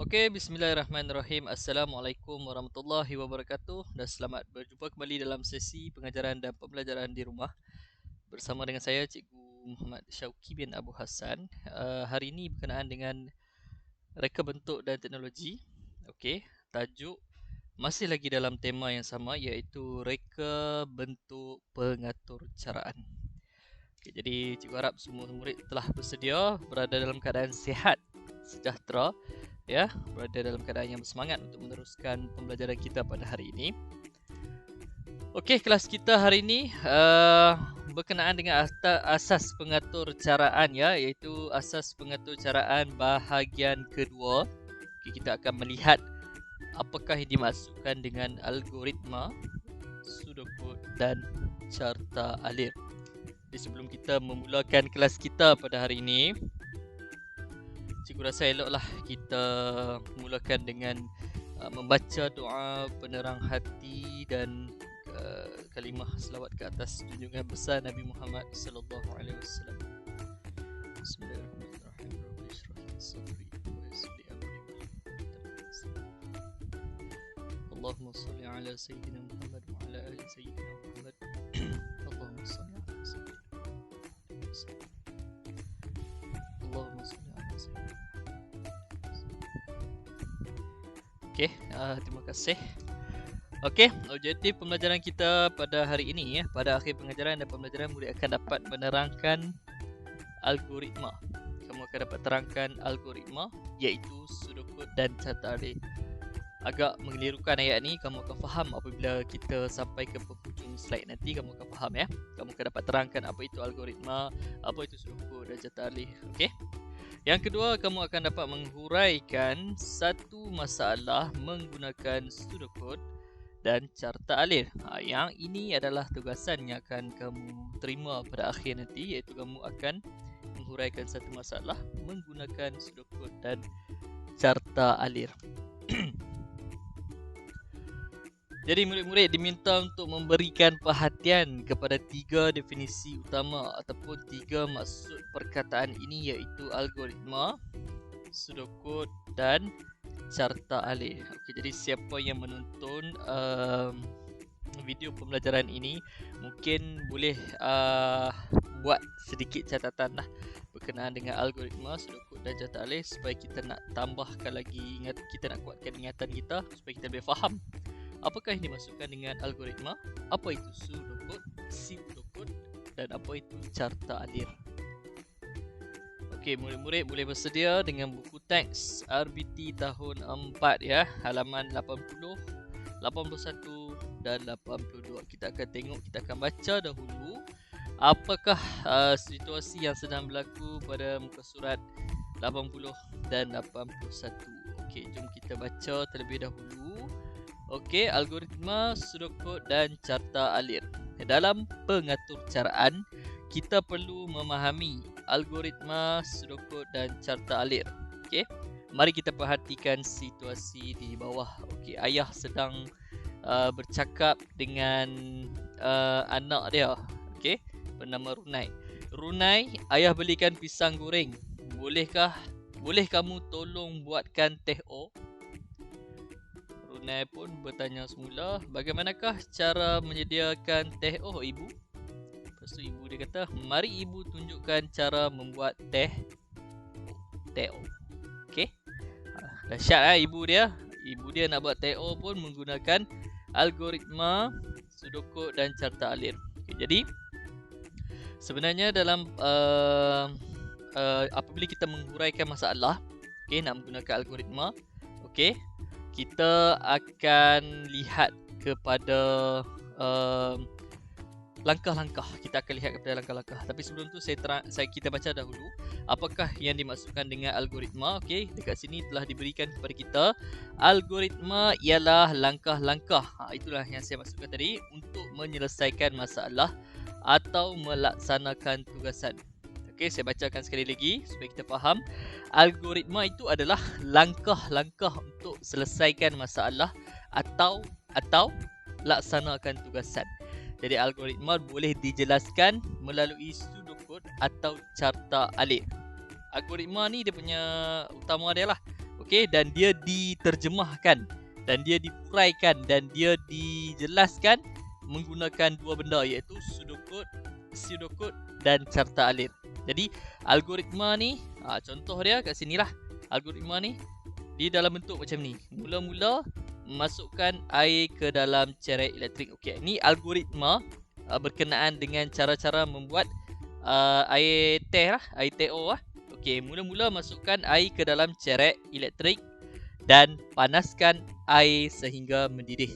Okey, bismillahirrahmanirrahim. Assalamualaikum warahmatullahi wabarakatuh dan selamat berjumpa kembali dalam sesi pengajaran dan pembelajaran di rumah bersama dengan saya Cikgu Muhammad Syauqi bin Abu Hassan. Hari ini berkenaan dengan reka bentuk dan teknologi. Okey, tajuk masih lagi dalam tema yang sama iaitu reka bentuk pengatur caraan. Okay, jadi cikgu harap semua murid telah bersedia berada dalam keadaan sihat, sejahtera, ya, berada dalam keadaan yang bersemangat untuk meneruskan pembelajaran kita pada hari ini. Okey, kelas kita hari ini berkenaan dengan asas pengatur caraan, ya, iaitu asas pengatur caraan bahagian kedua. Okay, kita akan melihat apakah yang dimaksudkan dengan algoritma, pseudocode dan carta alir. Jadi sebelum kita memulakan kelas kita pada hari ini, cikgu rasa eloklah kita mulakan dengan membaca doa penerang hati dan kalimah selawat ke atas junjungan besar Nabi Muhammad sallallahu alaihi wasallam. Bismillahirrahmanirrahim. Rabbi shrah li sadri wa yassir li amri. Allahumma shalli ala sayyidina Muhammad wa ala ali sayyidina Muhammad. Allahumma shalli ala sayyidina Allahumma salli ala sayyidina. Okey, terima kasih. Okey, objektif pembelajaran kita pada hari ini, ya, pada akhir pengajaran dan pembelajaran murid akan dapat menerangkan algoritma. Kamu akan dapat terangkan algoritma iaitu pseudocode dan carta alir. Agak mengelirukan ayat ni, kamu akan faham apabila kita sampai ke penghujung slide nanti, kamu akan faham, ya. Kamu akan dapat terangkan apa itu algoritma, apa itu pseudocode dan carta alir. Okey. Yang kedua, kamu akan dapat menghuraikan satu masalah menggunakan pseudocode dan carta alir. Yang ini adalah tugasan yang akan kamu terima pada akhir nanti, iaitu kamu akan menghuraikan satu masalah menggunakan pseudocode dan carta alir. Jadi murid-murid diminta untuk memberikan perhatian kepada tiga definisi utama ataupun tiga maksud perkataan ini, iaitu algoritma, pseudocode dan carta alir. Okey, jadi siapa yang menonton video pembelajaran ini mungkin boleh buat sedikit catatan lah berkenaan dengan algoritma, pseudocode dan carta alir supaya kita nak tambahkan lagi, kita nak kuatkan ingatan kita supaya kita boleh faham apakah yang dimaksudkan dengan algoritma, apa itu pseudocode dan apa itu carta alir. Okey, murid-murid boleh bersedia dengan buku teks RBT tahun 4, ya, halaman 80, 81 dan 82. Kita akan tengok, kita akan baca dahulu apakah situasi yang sedang berlaku pada muka surat 80 dan 81. Okey, jom kita baca terlebih dahulu. Okey, algoritma, pseudocode dan carta alir. Dalam pengatur caraan, kita perlu memahami algoritma, pseudocode dan carta alir. Okey, mari kita perhatikan situasi di bawah. Okey, ayah sedang bercakap dengan anak dia. Okey, bernama Runai. Runai, ayah belikan pisang goreng. Boleh kamu tolong buatkan teh O? Runai pun bertanya semula, bagaimanakah cara menyediakan teh O, ibu? Lepas tu ibu dia kata, mari ibu tunjukkan cara membuat teh O. Okey, dahsyat lah ibu dia. Ibu dia nak buat teh O pun menggunakan algoritma, pseudocode dan carta alir. Okay, jadi sebenarnya dalam apabila kita menghuraikan masalah, okey, nak menggunakan algoritma, okey, kita akan lihat kepada langkah-langkah. Kita akan lihat kepada langkah-langkah. Tapi sebelum tu kita baca dahulu apakah yang dimaksudkan dengan algoritma. Okey, dekat sini telah diberikan kepada kita, algoritma ialah langkah-langkah. Itulah yang saya maksudkan tadi, untuk menyelesaikan masalah atau melaksanakan tugasan. Okey, saya bacakan sekali lagi supaya kita faham. Algoritma itu adalah langkah-langkah untuk selesaikan masalah atau laksanakan tugasan. Jadi algoritma boleh dijelaskan melalui pseudocode atau carta alir. Algoritma ni dia punya utama dia lah. Okey, dan dia diterjemahkan dan dia diuraikan dan dia dijelaskan menggunakan dua benda, iaitu pseudocode dan carta alir. Jadi algoritma ni, contoh dia kat sinilah. Algoritma ni dia dalam bentuk macam ni. Mula-mula masukkan air ke dalam cerek elektrik. Okey, ni algoritma berkenaan dengan cara-cara membuat air teh lah, air TO lah. Okey, mula-mula masukkan air ke dalam cerek elektrik dan panaskan air sehingga mendidih.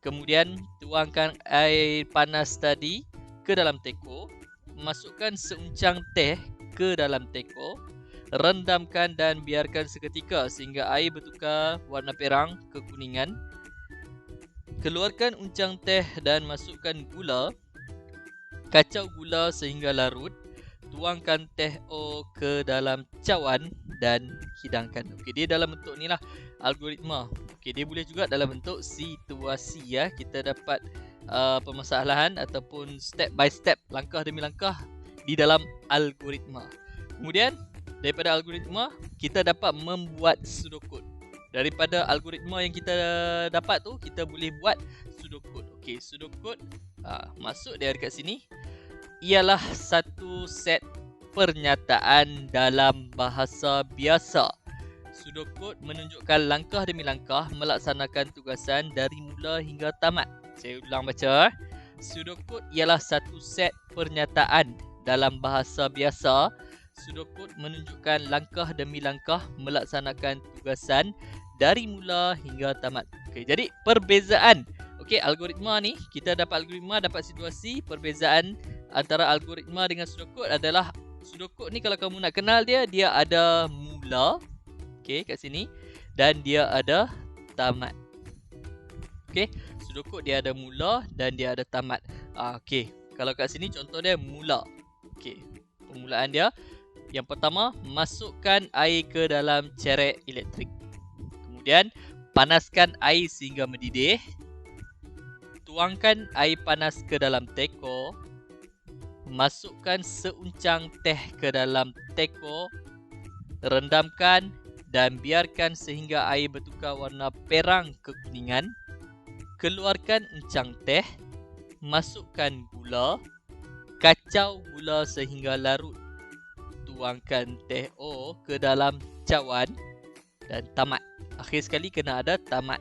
Kemudian tuangkan air panas tadi ke dalam teko, masukkan seuncang teh ke dalam teko, rendamkan dan biarkan seketika sehingga air bertukar warna perang ke kuningan. Keluarkan uncang teh dan masukkan gula. Kacau gula sehingga larut. Tuangkan teh O ke dalam cawan dan hidangkan. Okey, dia dalam bentuk ni lah algoritma. Okey, dia boleh juga dalam bentuk situasi ya. Kita dapat permasalahan ataupun step by step, langkah demi langkah di dalam algoritma. Kemudian daripada algoritma kita dapat membuat pseudocode. Daripada algoritma yang kita dapat tu, kita boleh buat pseudocode. Okey, pseudocode masuk dia dekat sini. Ialah satu set pernyataan dalam bahasa biasa. Pseudocode menunjukkan langkah demi langkah melaksanakan tugasan dari mula hingga tamat. Saya ulang baca. Pseudocode ialah satu set pernyataan dalam bahasa biasa. Pseudocode menunjukkan langkah demi langkah melaksanakan tugasan dari mula hingga tamat. Okey, jadi perbezaan. Okey, algoritma ni, kita dapat algoritma, dapat situasi. Perbezaan antara algoritma dengan pseudocode adalah pseudocode ni kalau kamu nak kenal dia, dia ada mula, okey, kat sini, dan dia ada tamat. Okey, pseudocode dia ada mula dan dia ada tamat. Okey, kalau kat sini contoh dia mula. Okey, permulaan dia yang pertama, masukkan air ke dalam cerek elektrik. Kemudian panaskan air sehingga mendidih. Tuangkan air panas ke dalam teko. Masukkan seuncang teh ke dalam teko, rendamkan dan biarkan sehingga air bertukar warna perang kekuningan. Keluarkan uncang teh, masukkan gula, kacau gula sehingga larut. Tuangkan teh O ke dalam cawan dan tamat. Akhir sekali kena ada tamat.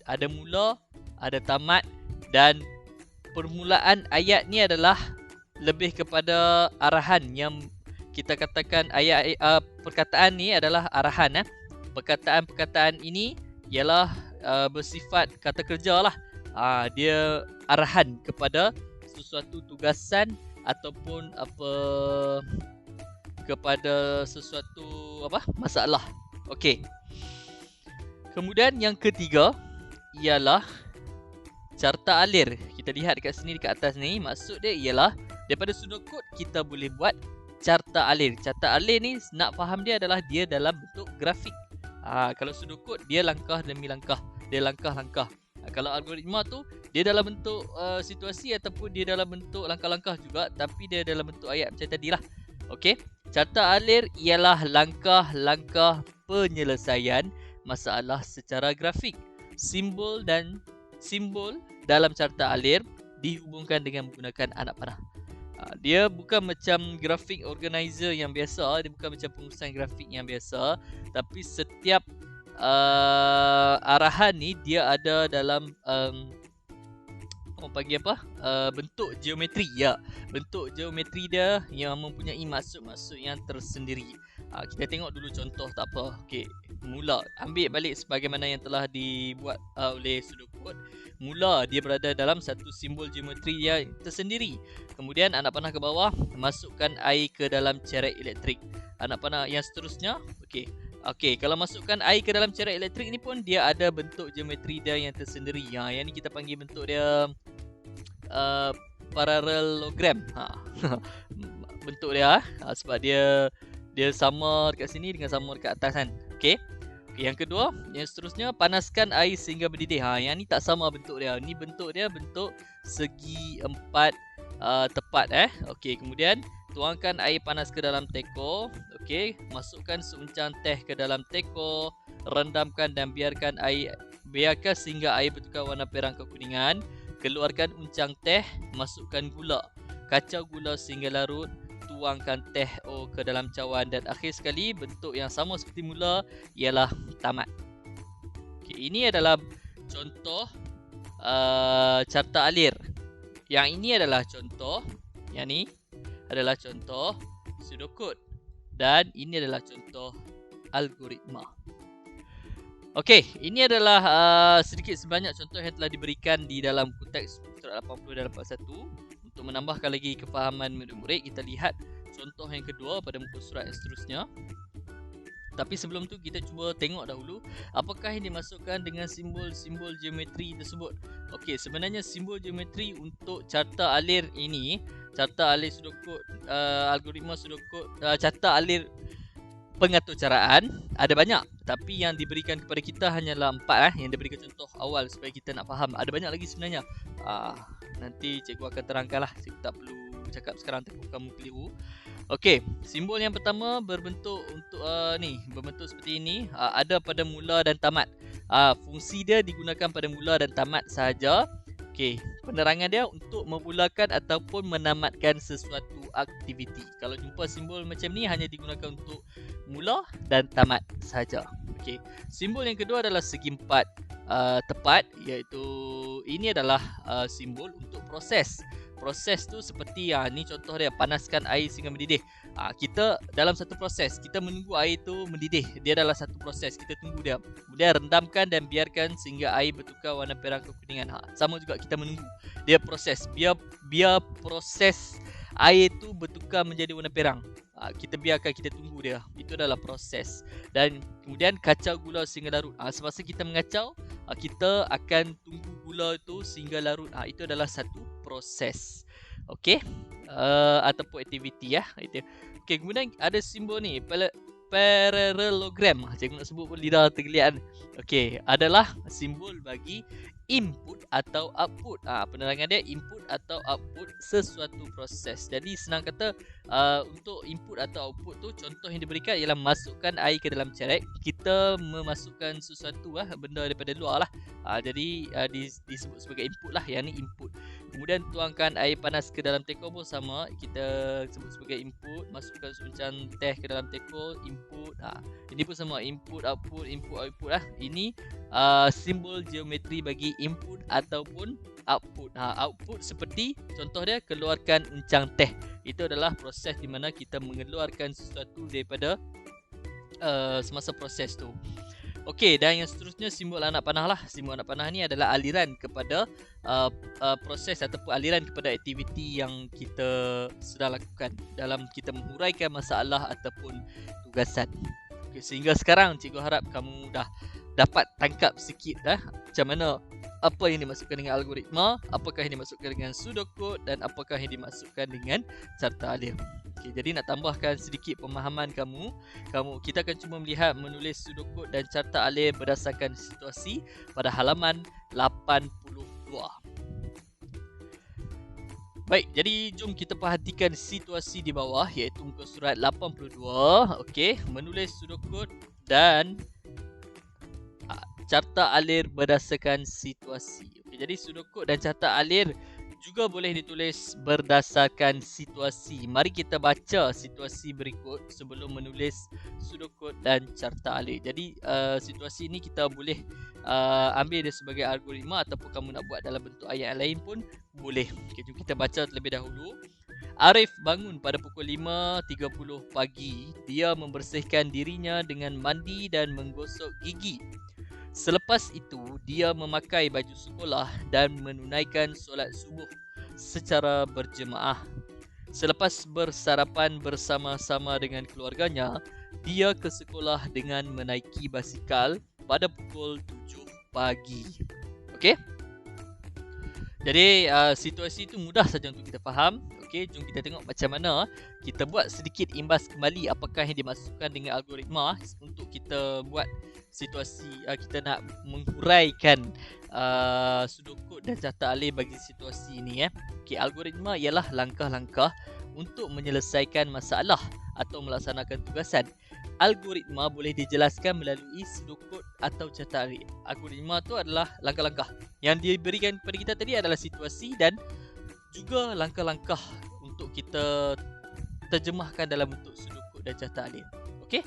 Ada mula, ada tamat, dan permulaan ayat ni adalah lebih kepada arahan yang kita katakan ayat perkataan ni adalah arahan. Perkataan-perkataan ini ialah bersifat kata kerja lah. Dia arahan kepada sesuatu tugasan ataupun kepada sesuatu masalah. Okey. Kemudian yang ketiga ialah carta alir. Kita lihat dekat sini, dekat atas ni, maksud dia ialah daripada pseudocode kita boleh buat carta alir. Carta alir ni nak faham dia adalah dia dalam bentuk grafik. Kalau pseudocode dia langkah demi langkah, dia langkah-langkah. Kalau algoritma tu dia dalam bentuk situasi ataupun dia dalam bentuk langkah-langkah juga, tapi dia dalam bentuk ayat macam tadilah. Okey, carta alir ialah langkah-langkah penyelesaian masalah secara grafik. Simbol dalam carta alir dihubungkan dengan menggunakan anak panah. Dia bukan macam grafik organizer yang biasa, dia bukan macam pengurusan grafik yang biasa, tapi setiap arahan ni dia ada dalam bentuk geometri ya. Bentuk geometri dia yang mempunyai maksud-maksud yang tersendiri. Kita tengok dulu contoh, tak apa. Okey, mula ambil balik sebagaimana yang telah dibuat oleh pseudocode. Mula dia berada dalam satu simbol geometri yang tersendiri. Kemudian anak panah ke bawah, masukkan air ke dalam cerek elektrik. Anak panah yang seterusnya, okey, kalau masukkan air ke dalam cerek elektrik ni pun dia ada bentuk geometri dia yang tersendiri. Yang ni kita panggil bentuk dia parallelogram. Bentuk dia sebab dia sama dekat sini dengan sama dekat atas kan. Okey. Yang kedua, yang seterusnya, panaskan air sehingga mendidih. Yang ni tak sama bentuk dia. Ni bentuk dia bentuk segi empat tepat. Okey, kemudian tuangkan air panas ke dalam teko. Okey, masukkan seuncang teh ke dalam teko, rendamkan dan biarkan sehingga air bertukar warna perang kekuningan. Keluarkan uncang teh, masukkan gula. Kacau gula sehingga larut, tuangkan teh ke dalam cawan dan akhir sekali bentuk yang sama seperti mula ialah tamat. Okey, ini adalah contoh carta alir. Yang ini adalah contoh, yang ni adalah contoh pseudocode dan ini adalah contoh algoritma. Okey, ini adalah sedikit sebanyak contoh yang telah diberikan di dalam konteks surat 80 dan 81. Untuk menambahkan lagi kefahaman murid-murid, kita lihat contoh yang kedua pada muka surat yang seterusnya. Tapi sebelum tu kita cuba tengok dahulu apakah yang dimasukkan dengan simbol-simbol geometri tersebut. Okey, sebenarnya simbol geometri untuk carta alir ini, carta alir pseudocode, algoritma pseudocode, carta alir pengaturcaraan ada banyak, tapi yang diberikan kepada kita hanyalah 4 yang diberikan contoh awal supaya kita nak faham. Ada banyak lagi sebenarnya. Nanti cikgu akan terangkanlah. Cikgu tak perlu cakap sekarang, takut kamu keliru. Okey, simbol yang pertama berbentuk berbentuk seperti ini. Ada pada mula dan tamat. Fungsi dia digunakan pada mula dan tamat sahaja. Okey, penerangan dia untuk memulakan ataupun menamatkan sesuatu aktiviti. Kalau jumpa simbol macam ni hanya digunakan untuk mula dan tamat sahaja. Okey, simbol yang kedua adalah segi empat tepat, iaitu ini adalah simbol untuk proses. Proses tu seperti ni contoh dia, panaskan air sehingga mendidih. Kita dalam satu proses, kita menunggu air tu mendidih. Dia adalah satu proses, kita tunggu dia. Kemudian rendamkan dan biarkan sehingga air bertukar warna perang kekuningan. Sama juga kita menunggu. Dia proses. Biar proses air tu bertukar menjadi warna perang. Kita biarkan, kita tunggu dia. Itu adalah proses. Dan kemudian kacau gula sehingga larut. Semasa kita mengacau, kita akan tunggu gula itu sehingga larut. Itu adalah satu proses. Okey, ataupun aktiviti ya. Okey, kemudian ada simbol ni, parallelogram. Cikgu nak sebut pun lidah tergeliat. Okey, adalah simbol bagi input atau output. Penerangan dia input atau output sesuatu proses. Jadi senang kata, untuk input atau output tu contoh yang diberikan ialah masukkan air ke dalam cerek. Kita memasukkan sesuatu benda daripada luar lah. Jadi disebut sebagai input lah. Yang ni input. Kemudian tuangkan air panas ke dalam teko pun sama. Kita sebut sebagai input. Masukkan seuncang teh ke dalam teko, input. Ini pun sama, input output, input output lah. Ini simbol geometri bagi input ataupun output. Output seperti contoh dia, keluarkan uncang teh. Itu adalah proses di mana kita mengeluarkan sesuatu daripada semasa proses tu. Okey, dan yang seterusnya simbol anak panah lah. Simbol anak panah ni adalah aliran kepada proses ataupun aliran kepada aktiviti yang kita sedang lakukan dalam kita menguraikan masalah ataupun tugasan. Okay, sehingga sekarang cikgu harap kamu dah dapat tangkap sikit macam mana, apa yang dimasukkan dengan algoritma, apakah yang dimasukkan dengan pseudocode dan apakah yang dimasukkan dengan carta alir. Okay, jadi nak tambahkan sedikit pemahaman kamu, kita akan cuba melihat menulis pseudocode dan carta alir berdasarkan situasi pada halaman 82. Baik, jadi jom kita perhatikan situasi di bawah, iaitu muka surat 82. Okey, menulis pseudocode dan carta alir berdasarkan situasi. Okey, jadi pseudocode dan carta alir juga boleh ditulis berdasarkan situasi. Mari kita baca situasi berikut sebelum menulis pseudocode dan carta alir. Jadi situasi ini kita boleh ambil dia sebagai algoritma ataupun kamu nak buat dalam bentuk ayat lain pun boleh. Okay, jom kita baca terlebih dahulu. Arif bangun pada pukul 5.30 pagi. Dia membersihkan dirinya dengan mandi dan menggosok gigi. Selepas itu, dia memakai baju sekolah dan menunaikan solat subuh secara berjemaah. Selepas bersarapan bersama-sama dengan keluarganya, dia ke sekolah dengan menaiki basikal pada pukul 7 pagi. Okey? Jadi situasi itu mudah saja untuk kita faham. Okey, jom kita tengok macam mana kita buat sedikit imbas kembali apakah yang dimasukkan dengan algoritma untuk kita buat situasi kita nak menghuraikan pseudocode dan carta alir bagi situasi ini. Okey, algoritma ialah langkah-langkah untuk menyelesaikan masalah atau melaksanakan tugasan. Algoritma boleh dijelaskan melalui pseudokod atau carta alir. Algoritma tu adalah langkah-langkah yang diberikan kepada kita tadi adalah situasi dan juga langkah-langkah untuk kita terjemahkan dalam bentuk pseudokod dan carta alir. Okey?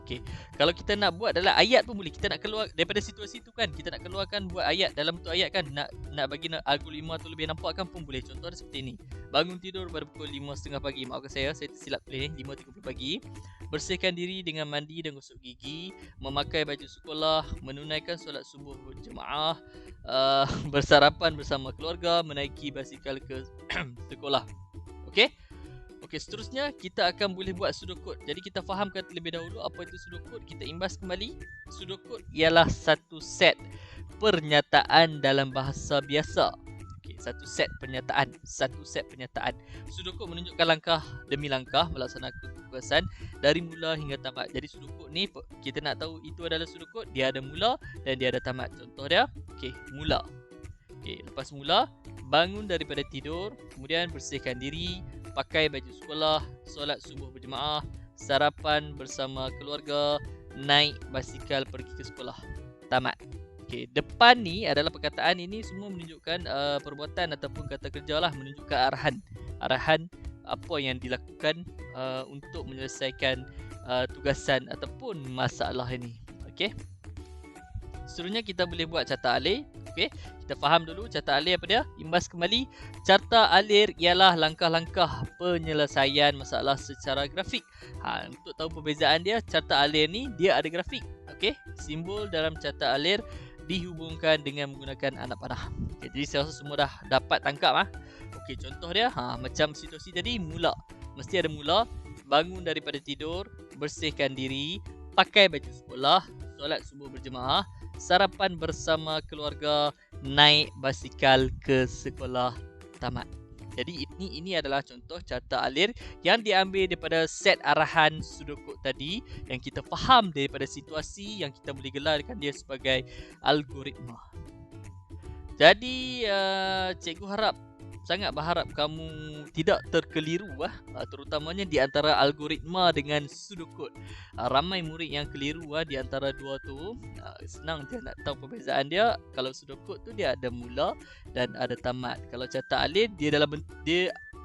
Okey. Kalau kita nak buat dalam ayat pun boleh. Kita nak keluar daripada situasi tu kan. Kita nak keluarkan buat ayat dalam bentuk ayat kan. Nak bagi algoritma tu lebih nampak kan pun boleh. Contoh ada seperti ni. Bangun tidur pada pukul 5.30 pagi. Maafkan saya tersilap tulis ni. 5.30 pagi. Bersihkan diri dengan mandi dan gosok gigi. Memakai baju sekolah. Menunaikan solat subuh berjemaah. Bersarapan bersama keluarga. Menaiki basikal ke sekolah. Okey? Okey, seterusnya kita akan boleh buat pseudokod. Jadi kita fahamkan terlebih dahulu apa itu pseudokod. Kita imbas kembali. Pseudokod ialah satu set pernyataan dalam bahasa biasa. Okey, satu set pernyataan. Pseudokod menunjukkan langkah demi langkah melaksanakan tugasan dari mula hingga tamat. Jadi pseudokod ni kita nak tahu itu adalah pseudokod, dia ada mula dan dia ada tamat. Contoh dia, okey, mula. Okey, lepas mula, bangun daripada tidur, kemudian bersihkan diri, pakai baju sekolah, solat subuh berjemaah, sarapan bersama keluarga, naik basikal pergi ke sekolah. Tamat. Okey, depan ni adalah perkataan ini semua menunjukkan perbuatan ataupun kata kerja lah, menunjukkan arahan apa yang dilakukan untuk menyelesaikan tugasan ataupun masalah ini. Okey. Seterusnya kita boleh buat carta alir. Okey, kita faham dulu carta alir apa dia? Imbas kembali, carta alir ialah langkah-langkah penyelesaian masalah secara grafik. Untuk tahu perbezaan dia, carta alir ni dia ada grafik. Okey, simbol dalam carta alir dihubungkan dengan menggunakan anak panah. Okay, jadi saya rasa semua dah dapat tangkap Okey, contoh dia macam situasi tadi, mula. Mesti ada mula, bangun daripada tidur, bersihkan diri, pakai baju sekolah, solat subuh berjemaah, sarapan bersama keluarga, naik basikal ke sekolah, tamat. Jadi ini adalah contoh carta alir yang diambil daripada set arahan pseudokod tadi yang kita faham daripada situasi yang kita boleh gelarkan dia sebagai algoritma. Jadi cikgu sangat berharap kamu tidak terkeliru terutamanya di antara algoritma dengan pseudokod. Ramai murid yang keliru di antara dua tu. Senang dia nak tahu perbezaan dia. Kalau pseudokod tu dia ada mula dan ada tamat. Kalau carta alir dia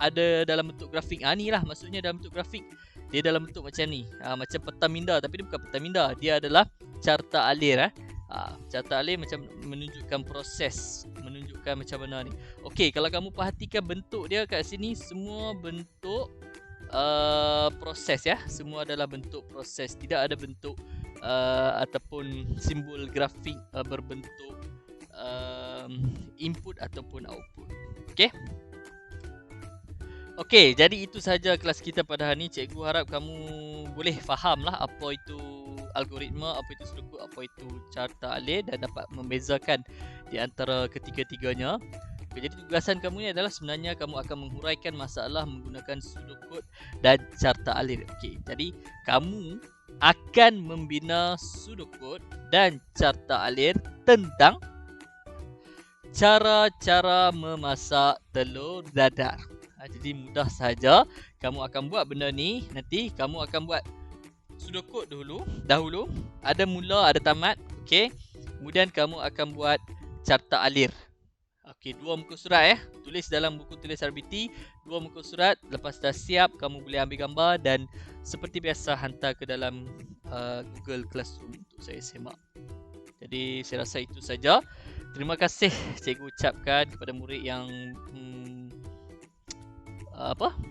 ada dalam bentuk grafik. Ni lah maksudnya dalam bentuk grafik. Dia dalam bentuk macam ni. Macam peta minda, tapi dia bukan peta minda. Dia adalah carta alir. Carta alir macam menunjukkan proses, menunjukkan macam mana ni. Okey, kalau kamu perhatikan bentuk dia kat sini, semua bentuk proses ya. Semua adalah bentuk proses. Tidak ada bentuk ataupun simbol grafik berbentuk input ataupun output. Okey. Okey, jadi itu sahaja kelas kita pada hari ini. Cikgu harap kamu boleh fahamlah apa itu algoritma, apa itu pseudokod, apa itu carta alir dan dapat membezakan di antara ketiga-tiganya. Jadi tugasan kamu ni adalah sebenarnya kamu akan menghuraikan masalah menggunakan pseudokod dan carta alir. Okey, jadi kamu akan membina pseudokod dan carta alir tentang cara-cara memasak telur dadar. Jadi mudah saja kamu akan buat benda ni. Nanti kamu akan buat pseudokod dahulu. Ada mula, ada tamat. Okey. Kemudian kamu akan buat carta alir. Okey, 2 muka surat Tulis dalam buku tulis RBT 2 muka surat. Lepas dah siap, kamu boleh ambil gambar dan seperti biasa hantar ke dalam Google Classroom untuk saya semak. Jadi saya rasa itu saja. Terima kasih cikgu ucapkan kepada murid yang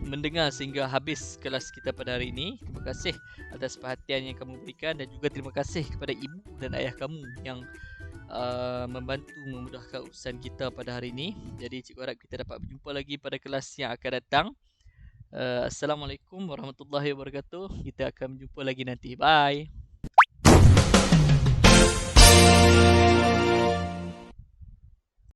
mendengar sehingga habis kelas kita pada hari ini. Terima kasih atas perhatian yang kamu berikan dan juga terima kasih kepada ibu dan ayah kamu yang membantu memudahkan urusan kita pada hari ini. Jadi cikgu harap kita dapat berjumpa lagi pada kelas yang akan datang. Assalamualaikum warahmatullahi wabarakatuh. Kita akan berjumpa lagi nanti. Bye.